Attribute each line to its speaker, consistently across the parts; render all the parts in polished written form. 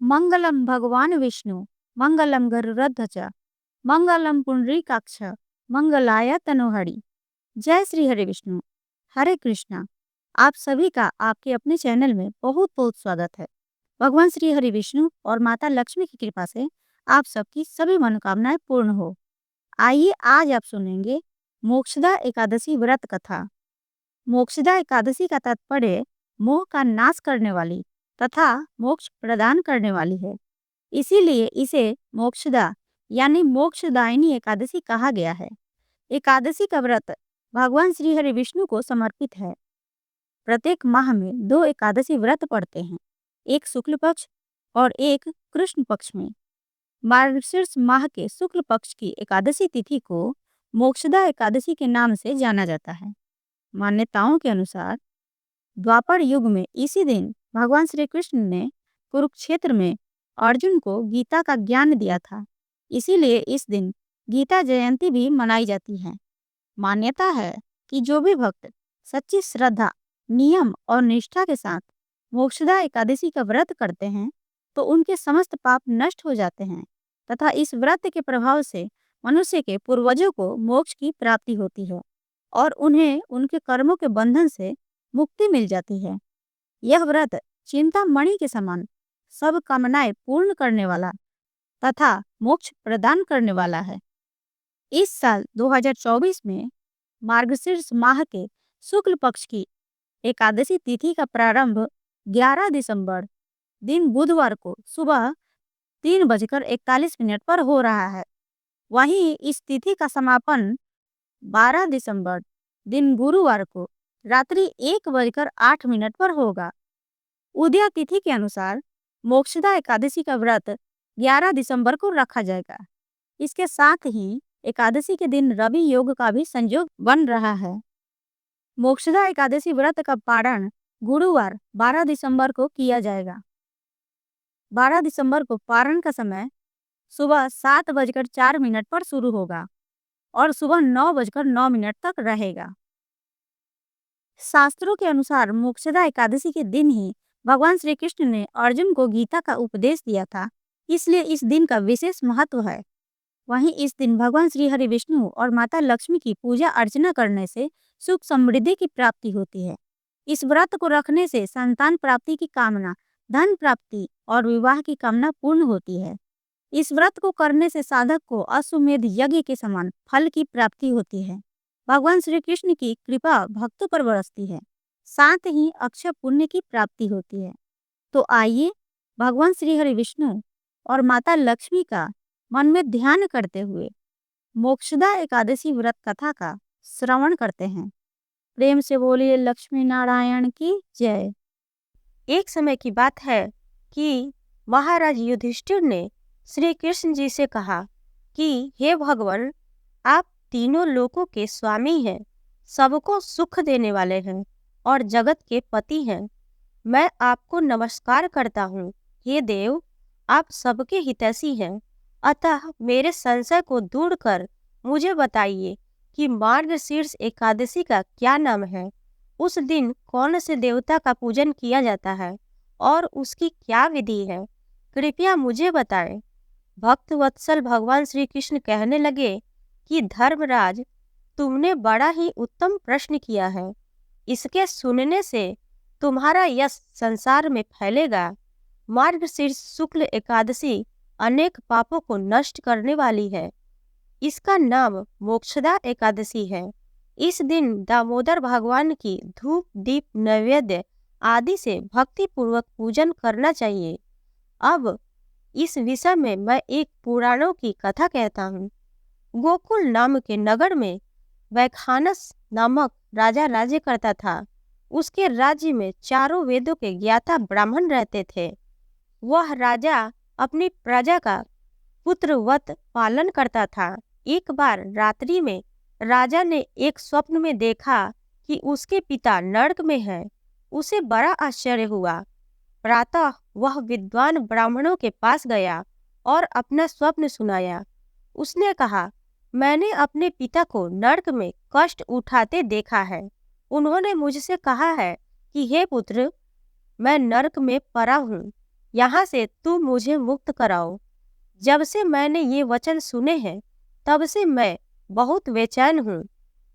Speaker 1: मंगलम भगवान विष्णु, मंगलम गरुड़ध्वज, मंगलम पुंडरीकाक्ष, मंगलाय तनोहरि। जय श्री हरि विष्णु, हरे कृष्णा। आप सभी का आपके अपने चैनल में बहुत बहुत स्वागत है। भगवान श्री हरि विष्णु और माता लक्ष्मी की कृपा से आप सबकी सभी मनोकामनाएं पूर्ण हो। आइए आज आप सुनेंगे मोक्षदा एकादशी व्रत कथा। मोक्षदा एकादशी का तात्पर्य मोह का नाश करने वाली तथा मोक्ष प्रदान करने वाली है। इसीलिए इसे मोक्षदा यानी मोक्षदायिनी एकादशी कहा गया है। एकादशी का व्रत भगवान श्री हरि विष्णु को समर्पित है। प्रत्येक माह में 2 एकादशी व्रत पड़ते हैं, एक शुक्ल पक्ष और एक कृष्ण पक्ष में। मार्गशीर्ष माह के शुक्ल पक्ष की एकादशी तिथि को मोक्षदा एकादशी के नाम से जाना जाता है। मान्यताओं के अनुसार द्वापर युग में इसी दिन भगवान श्री कृष्ण ने कुरुक्षेत्र में अर्जुन को गीता का ज्ञान दिया था। इसीलिए इस दिन गीता जयंती भी मनाई जाती है। मान्यता है कि जो भी भक्त सच्ची श्रद्धा, नियम और निष्ठा के साथ मोक्षदा एकादशी का व्रत करते हैं तो उनके समस्त पाप नष्ट हो जाते हैं तथा इस व्रत के प्रभाव से मनुष्य के पूर्वजों को मोक्ष की प्राप्ति होती है और उन्हें उनके कर्मों के बंधन से मुक्ति मिल जाती है। यह व्रत चिंतामणि के समान सब कामनाएं पूर्ण करने वाला तथा मोक्ष प्रदान करने वाला है। इस साल 2024 में मार्गशीर्ष माह के शुक्ल पक्ष की एकादशी तिथि का प्रारंभ 11 दिसंबर दिन बुधवार को सुबह 3:41 पर हो रहा है। वहीं इस तिथि का समापन 12 दिसंबर दिन गुरुवार को रात्रि 1:08 पर होगा। उदया तिथि के अनुसार मोक्षदा एकादशी का व्रत 11 दिसंबर को रखा जाएगा। इसके साथ ही एकादशी के दिन रवि योग का भी संयोग बन रहा है। मोक्षदा एकादशी व्रत का पारण गुरुवार 12 दिसंबर को किया जाएगा। 12 दिसंबर को पारण का समय सुबह 7:04 पर शुरू होगा और सुबह 9:09 तक रहेगा। शास्त्रों के अनुसार मोक्षदा एकादशी के दिन ही भगवान श्री कृष्ण ने अर्जुन को गीता का उपदेश दिया था, इसलिए इस दिन का विशेष महत्व है। वहीं इस दिन भगवान श्री हरि विष्णु और माता लक्ष्मी की पूजा अर्चना करने से सुख समृद्धि की प्राप्ति होती है। इस व्रत को रखने से संतान प्राप्ति की कामना, धन प्राप्ति और विवाह की कामना पूर्ण होती है। इस व्रत को करने से साधक को अश्वमेध यज्ञ के समान फल की प्राप्ति होती है। भगवान श्री कृष्ण की कृपा भक्तों पर बरसती है, साथ ही अक्षय पुण्य की प्राप्ति होती है। तो आइए भगवान श्री हरि विष्णु और माता लक्ष्मी का मन में ध्यान करते हुए मोक्षदा एकादशी व्रत कथा का श्रवण करते हैं। प्रेम से बोलिए लक्ष्मी नारायण की जय।
Speaker 2: एक समय की बात है कि महाराज युधिष्ठिर ने श्री कृष्ण जी से कहा कि हे भगवान, आप तीनों लोकों के स्वामी हैं, सबको सुख देने वाले हैं और जगत के पति हैं। मैं आपको नमस्कार करता हूँ। हे देव, आप सबके हितैषी हैं, अतः मेरे संशय को दूर कर मुझे बताइए कि मार्गशीर्ष एकादशी का क्या नाम है, उस दिन कौन से देवता का पूजन किया जाता है और उसकी क्या विधि है, कृपया मुझे बताएं। भक्त वत्सल भगवान श्री कृष्ण कहने लगे कि धर्मराज, तुमने बड़ा ही उत्तम प्रश्न किया है। इसके सुनने से तुम्हारा यश संसार में फैलेगा। मार्गशीर्ष शुक्ल एकादशी अनेक पापों को नष्ट करने वाली है। इसका नाम मोक्षदा एकादशी है। इस दिन दामोदर भगवान की धूप, दीप, नैवेद्य आदि से भक्ति पूर्वक पूजन करना चाहिए। अब इस विषय में मैं एक पुराणों की कथा कहता हूँ। गोकुल नाम के नगर में वैखानस नामक राजा राज्य करता था। उसके राज्य में चारों वेदों के ज्ञाता ब्राह्मण रहते थे। वह राजा अपनी प्रजा का पुत्रवत पालन करता था। एक बार रात्रि में राजा ने एक स्वप्न में देखा कि उसके पिता नरक में हैं। उसे बड़ा आश्चर्य हुआ। प्रातः वह विद्वान ब्राह्मणों के पास गया और अपना स्वप्न सुनाया। उसने कहा, मैंने अपने पिता को नरक में कष्ट उठाते देखा है। उन्होंने मुझसे कहा है कि हे पुत्र, मैं नरक में पड़ा हूँ, यहाँ से तुम मुझे मुक्त कराओ। जब से मैंने ये वचन सुने हैं तब से मैं बहुत बेचैन हूँ।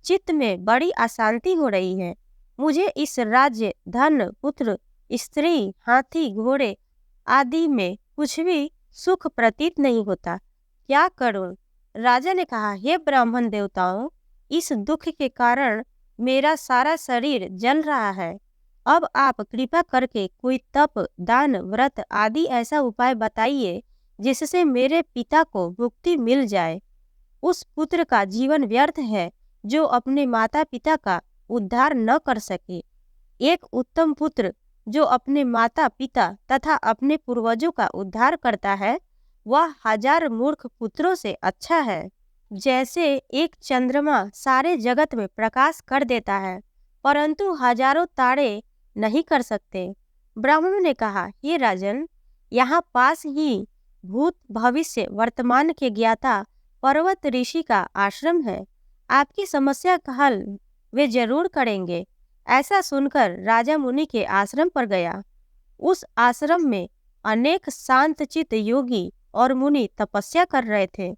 Speaker 2: चित्त में बड़ी अशांति हो रही है। मुझे इस राज्य, धन, पुत्र, स्त्री, हाथी, घोड़े आदि में कुछ भी सुख प्रतीत नहीं होता। क्या करूं? राजा ने कहा, हे ब्राह्मण देवताओं, इस दुख के कारण मेरा सारा शरीर जल रहा है। अब आप कृपा करके कोई तप, दान, व्रत आदि ऐसा उपाय बताइए जिससे मेरे पिता को मुक्ति मिल जाए। उस पुत्र का जीवन व्यर्थ है जो अपने माता पिता का उद्धार न कर सके। एक उत्तम पुत्र जो अपने माता पिता तथा अपने पूर्वजों का उद्धार करता है वह 1000 मूर्ख पुत्रों से अच्छा है। जैसे एक चंद्रमा सारे जगत में प्रकाश कर देता है परंतु हजारों तारे नहीं कर सकते। ब्राह्मण ने कहा, हे राजन, यहाँ पास ही भूत, भविष्य, वर्तमान के ज्ञाता पर्वत ऋषि का आश्रम है। आपकी समस्या का हल वे जरूर करेंगे। ऐसा सुनकर राजा मुनि के आश्रम पर गया। उस आश्रम में अनेक शांतचित्त योगी और मुनि तपस्या कर रहे थे।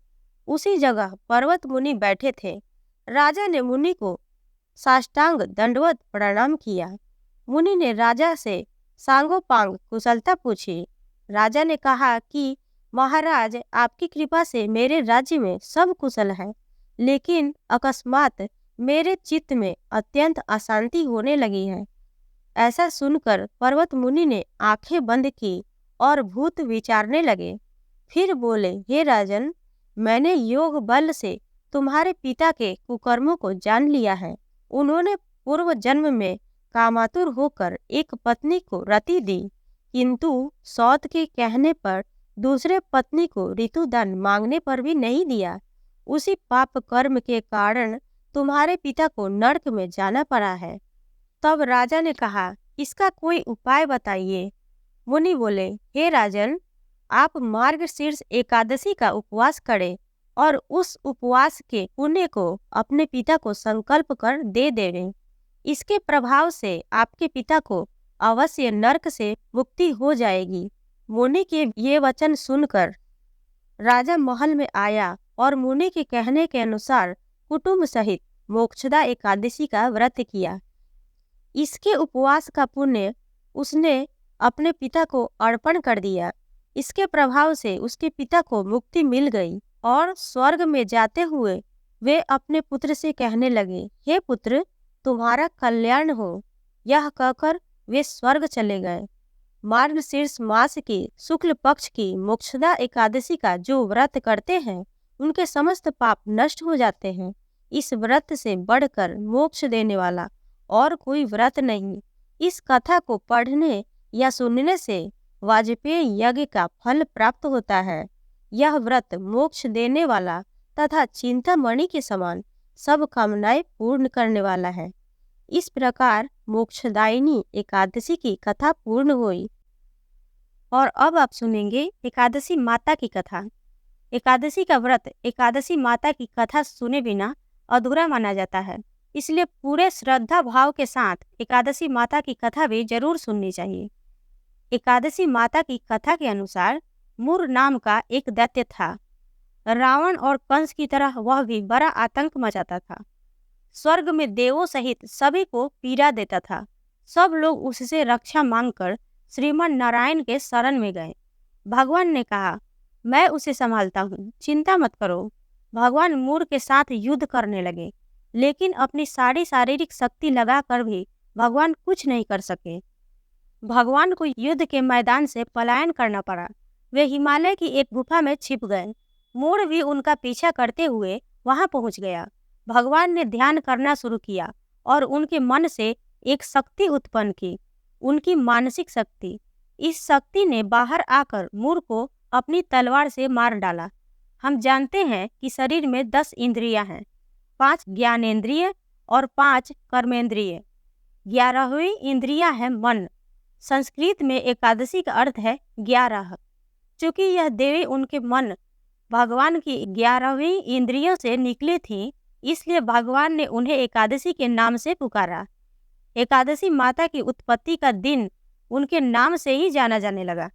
Speaker 2: उसी जगह पर्वत मुनि बैठे थे। राजा ने मुनि को साष्टांग दंडवत प्रणाम किया। मुनि ने राजा से सांगोपांग कुशलता पूछी। राजा ने कहा कि महाराज, आपकी कृपा से मेरे राज्य में सब कुशल है, लेकिन अकस्मात मेरे चित्त में अत्यंत अशांति होने लगी है। ऐसा सुनकर पर्वत मुनि ने आंखें बंद की और भूत विचारने लगे। फिर बोले, हे राजन, मैंने योग बल से तुम्हारे पिता के कुकर्मों को जान लिया है। उन्होंने पूर्व जन्म में कामातुर होकर एक पत्नी को रति दी, किंतु सौत के कहने पर दूसरे पत्नी को ऋतुदान मांगने पर भी नहीं दिया। उसी पाप कर्म के कारण तुम्हारे पिता को नरक में जाना पड़ा है। तब राजा ने कहा, इसका कोई उपाय बताइए। मुनि बोले, हे राजन, आप मार्गशीर्ष एकादशी का उपवास करें और उस उपवास के पुण्य को अपने पिता को संकल्प कर दे देवें। इसके प्रभाव से आपके पिता को अवश्य नरक से मुक्ति हो जाएगी। मुनि के ये वचन सुनकर राजा महल में आया और मुनि के कहने के अनुसार कुटुंब सहित मोक्षदा एकादशी का व्रत किया। इसके उपवास का पुण्य उसने अपने पिता को अर्पण कर दिया। इसके प्रभाव से उसके पिता को मुक्ति मिल गई और स्वर्ग में जाते हुए वे अपने पुत्र से कहने लगे, हे पुत्र, तुम्हारा कल्याण हो। यह कहकर वे स्वर्ग चले गए। मार्गशीर्ष मास की शुक्ल पक्ष की मोक्षदा एकादशी का जो व्रत करते हैं उनके समस्त पाप नष्ट हो जाते हैं। इस व्रत से बढ़कर मोक्ष देने वाला और कोई व्रत नहीं। इस कथा को पढ़ने या सुनने से वाजपेयी यज्ञ का फल प्राप्त होता है। यह व्रत मोक्ष देने वाला तथा चिंतामणि के समान सब कामनाएं पूर्ण करने वाला है। इस प्रकार मोक्षदायिनी एकादशी की कथा पूर्ण हुई। और अब आप सुनेंगे एकादशी माता की कथा। एकादशी का व्रत एकादशी माता की कथा सुने बिना अधूरा माना जाता है, इसलिए पूरे श्रद्धा भाव के साथ एकादशी माता की कथा भी जरूर सुननी चाहिए। एकादशी माता की कथा के अनुसार मुर नाम का एक दैत्य था। रावण और कंस की तरह वह भी बड़ा आतंक मचाता था। स्वर्ग में देवों सहित सभी को पीड़ा देता था। सब लोग उससे रक्षा मांगकर श्रीमन नारायण के शरण में गए। भगवान ने कहा, मैं उसे संभालता हूँ, चिंता मत करो। भगवान मुर के साथ युद्ध करने लगे, लेकिन अपनी सारी शारीरिक शक्ति लगाकर भी भगवान कुछ नहीं कर सके। भगवान को युद्ध के मैदान से पलायन करना पड़ा। वे हिमालय की एक गुफा में छिप गए। मुर भी उनका पीछा करते हुए वहां पहुंच गया। भगवान ने ध्यान करना शुरू किया और उनके मन से एक शक्ति उत्पन्न की, उनकी मानसिक शक्ति। इस शक्ति ने बाहर आकर मुर को अपनी तलवार से मार डाला। हम जानते हैं कि शरीर में 10 इंद्रियां हैं, 5 ज्ञानेंद्रिय और 5 कर्मेंद्रिय। 11वीं इंद्रिया है मन। संस्कृत में एकादशी का अर्थ है 11। चूंकि यह देवी उनके मन भगवान की 11वीं इंद्रियों से निकली थी, इसलिए भगवान ने उन्हें एकादशी के नाम से पुकारा। एकादशी माता की उत्पत्ति का दिन उनके नाम से ही जाना जाने लगा।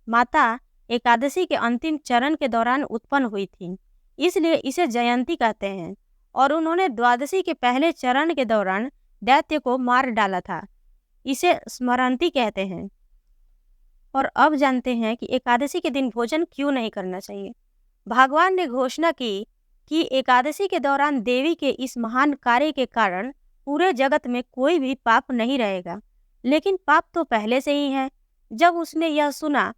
Speaker 2: माता एकादशी के अंतिम चरण के दौरान उत्पन्न हुई थी, इसलिए इसे जयंती कहते हैं। और उन्होंने द्वादशी के पहले चरण के दौरान दैत्य को मार डाला था, इसे स्मरणती कहते हैं। और अब जानते हैं कि एकादशी के दिन भोजन क्यों नहीं करना चाहिए। भगवान ने घोषणा की कि एकादशी के दौरान देवी के इस महान कार्य के कारण पूरे जगत में कोई भी पाप नहीं रहेगा। लेकिन पाप तो पहले से ही है। जब उसने यह सुना,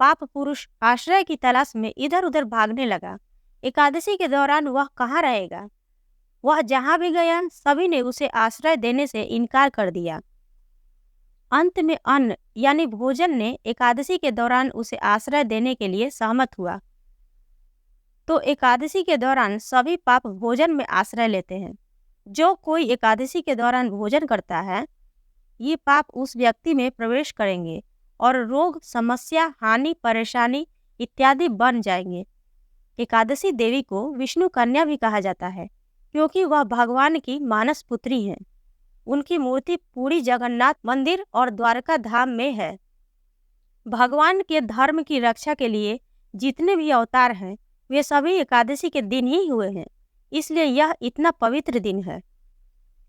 Speaker 2: पाप पुरुष आश्रय की तलाश में इधर उधर भागने लगा। एकादशी के दौरान वह कहाँ रहेगा? वह जहाँ भी गया, सभी ने उसे आश्रय देने से इनकार कर दिया। अंत में अन्न यानी भोजन ने एकादशी के दौरान उसे आश्रय देने के लिए सहमत हुआ। तो एकादशी के दौरान सभी पाप भोजन में आश्रय लेते हैं। जो कोई एकादशी के दौरान भोजन करता है, ये पाप उस व्यक्ति में प्रवेश करेंगे और रोग, समस्या, हानि, परेशानी इत्यादि बन जाएंगे। एकादशी देवी को विष्णु कन्या भी कहा जाता है, क्योंकि वह भगवान की मानस पुत्री हैं। उनकी मूर्ति पूरी जगन्नाथ मंदिर और द्वारका धाम में है। भगवान के धर्म की रक्षा के लिए जितने भी अवतार हैं, वे सभी एकादशी के दिन ही हुए हैं, इसलिए यह इतना पवित्र दिन है।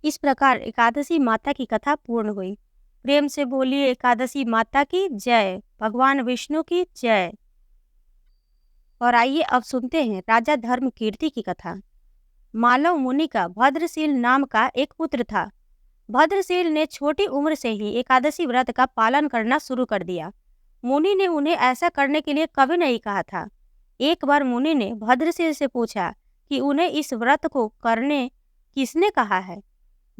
Speaker 2: इस प्रकार एकादशी माता की कथा पूर्ण हुई। प्रेम से बोलिए एकादशी माता की जय, भगवान विष्णु की जय। और आइए अब सुनते हैं राजा धर्मकीर्ति की कथा। मालव मुनि का भद्रशील नाम का एक पुत्र था। भद्रशील ने छोटी उम्र से ही एकादशी व्रत का पालन करना शुरू कर दिया। मुनि ने उन्हें ऐसा करने के लिए कभी नहीं कहा था। एक बार मुनि ने भद्रशील से पूछा कि उन्हें इस व्रत को करने किसने कहा है।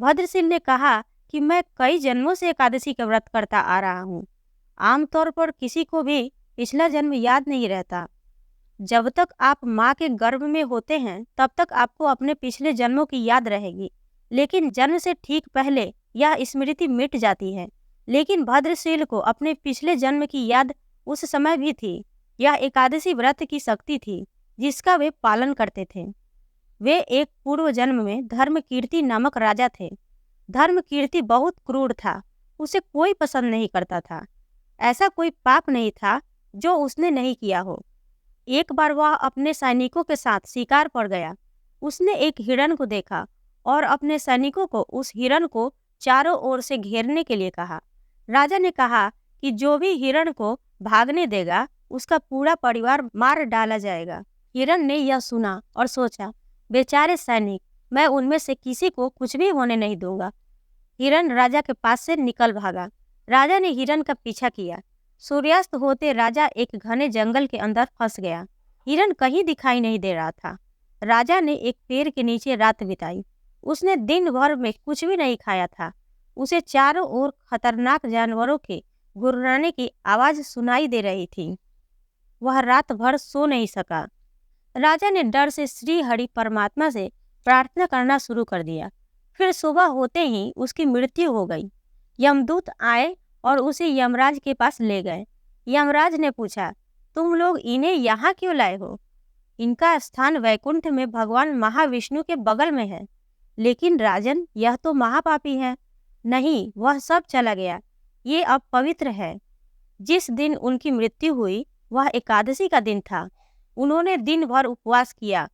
Speaker 2: भद्रशील ने कहा कि मैं कई जन्मों से एकादशी का व्रत करता आ रहा हूँ। आमतौर पर किसी को भी पिछला जन्म याद नहीं रहता। जब तक आप माँ के गर्भ में होते हैं, तब तक आपको अपने पिछले जन्मों की याद रहेगी, लेकिन जन्म से ठीक पहले यह स्मृति मिट जाती है। लेकिन भद्रशील को अपने पिछले जन्म की याद उस समय भी थी। यह एकादशी व्रत की शक्ति थी जिसका वे पालन करते थे। वे एक पूर्व जन्म में धर्मकीर्ति नामक राजा थे। धर्मकीर्ति बहुत क्रूर था, उसे कोई पसंद नहीं करता था। ऐसा कोई पाप नहीं था जो उसने नहीं किया हो। एक बार वह अपने सैनिकों के साथ शिकार पर गया। उसने एक हिरण को देखा और अपने सैनिकों को उस हिरण को चारों ओर से घेरने के लिए कहा। राजा ने कहा कि जो भी हिरण को भागने देगा, उसका पूरा परिवार मार डाला जाएगा। हिरण ने यह सुना और सोचा, बेचारे सैनिक, मैं उनमें से किसी को कुछ भी होने नहीं दूंगा। हिरण राजा के पास से निकल भागा। राजा ने हिरण का पीछा किया। सूर्यास्त होते राजा एक घने जंगल के अंदर फंस गया। हिरण कहीं दिखाई नहीं दे रहा था। राजा ने एक पेड़ के नीचे रात बिताई। उसने दिन भर में कुछ भी नहीं खाया था। उसे चारों ओर खतरनाक जानवरों के गुर्राने की आवाज सुनाई दे रही थी। वह रात भर सो नहीं सका। राजा ने डर से श्री हरि परमात्मा से प्रार्थना करना शुरू कर दिया। फिर सुबह होते ही उसकी मृत्यु हो गई। यमदूत आए और उसे यमराज के पास ले गए। यमराज ने पूछा, तुम लोग इन्हें यहाँ क्यों लाए हो? इनका स्थान वैकुंठ में भगवान महाविष्णु के बगल में है। लेकिन राजन, यह तो महापापी है। नहीं, वह सब चला गया। ये अब पवित्र है। जिस दिन उनकी मृत्यु हुई वह एकादशी का दिन था। उन्होंने दिन भर उपवास किया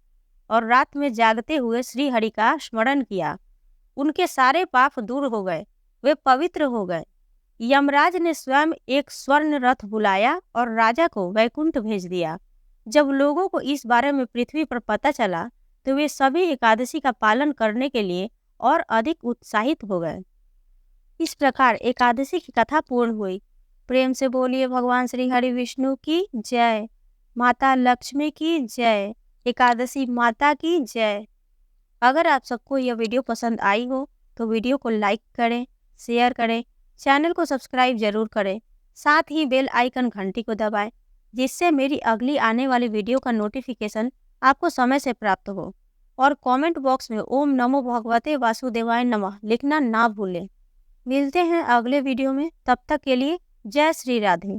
Speaker 2: और रात में जागते हुए श्री हरि का स्मरण किया। उनके सारे पाप दूर हो गए, वे पवित्र हो गए। यमराज ने स्वयं एक स्वर्ण रथ बुलाया और राजा को वैकुंठ भेज दिया। जब लोगों को इस बारे में पृथ्वी पर पता चला, तो वे सभी एकादशी का पालन करने के लिए और अधिक उत्साहित हो गए। इस प्रकार एकादशी की कथा पूर्ण हुई। प्रेम से बोलिए भगवान श्री हरि विष्णु की जय, माता लक्ष्मी की जय, एकादशी माता की जय। अगर आप सबको यह वीडियो पसंद आई हो तो वीडियो को लाइक करें, शेयर करें, चैनल को सब्सक्राइब जरूर करें। साथ ही बेल आइकन घंटी को दबाएं, जिससे मेरी अगली आने वाली वीडियो का नोटिफिकेशन आपको समय से प्राप्त हो। और कमेंट बॉक्स में ओम नमो भगवते वासुदेवाय नमः लिखना ना भूलें। मिलते हैं अगले वीडियो में, तब तक के लिए जय श्री राधे।